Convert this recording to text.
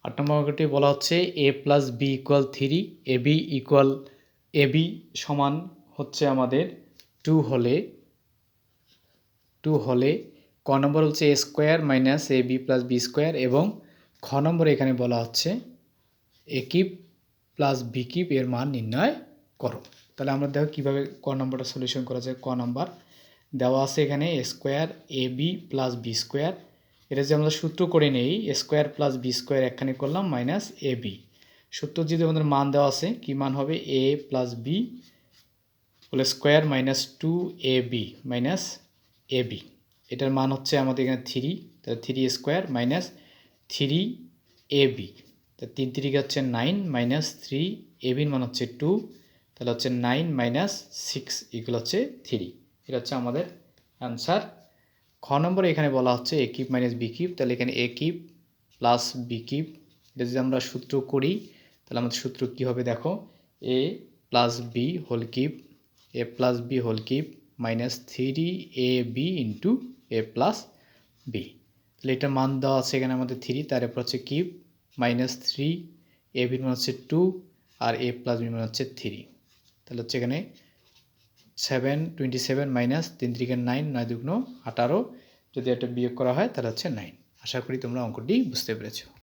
8 নম্বর অঙ্কটি বলা হচ্ছে a plus B equal 3, A B সমান হচ্ছে আমাদের 2 হলে ক নম্বর হচ্ছে a square minus A B plus B square এবং খ নম্বরে এখানে বলা হচ্ছে A cube plus B cube এর মান নির্ণয় করো। তাহলে আমরা দেখো কীভাবে ক নম্বরটা সলিউশন করা যায়। ক নম্বর দেওয়া আছে এখানে এ স্কোয়ার এ বি প্লাস বি স্কোয়ার, এটা যে আমরা সূত্র করে নেই এ স্কোয়ার প্লাস বি স্কোয়ার একখানে করলাম মাইনাস এ বি, সূত্র যদি আমাদের মান দেওয়া আছে কি মান হবে A plus B whole square minus 2ab minus A B, এটার মান হচ্ছে আমাদের এখানে 3, তাহলে 3 স্কোয়ার মাইনাস 3ab, তা 3 3 হচ্ছে 9 মাইনাস 3ab মান হচ্ছে 2, তাহলে হচ্ছে 9 মাইনাস 6 ইকুয়াল হচ্ছে 3, এটা হচ্ছে আমাদের অ্যান্সার। খ নম্বরে এখানে বলা হচ্ছে A cube minus B cube, তাহলে এখানে এ কিউব প্লাস বি কিউব, এটা যদি আমরা সূত্র করি তাহলে আমাদের সূত্র কী হবে দেখো A plus B whole cube minus 3ab into A plus B, তাহলে এটা মান দেওয়া আছে এখানে আমাদের 3, তার এরপর হচ্ছে কিউব মাইনাস 3ab মান হচ্ছে 2 আর এ প্লাস বি মান হচ্ছে 3, তাহলে হচ্ছে এখানে 27 মাইনাস 3 3 9, 9 2 18, যদি এটা বিয়োগ করা হয় তাহলে হচ্ছে 9। আশা করি তোমরা অঙ্কটি বুঝতে পেরেছো।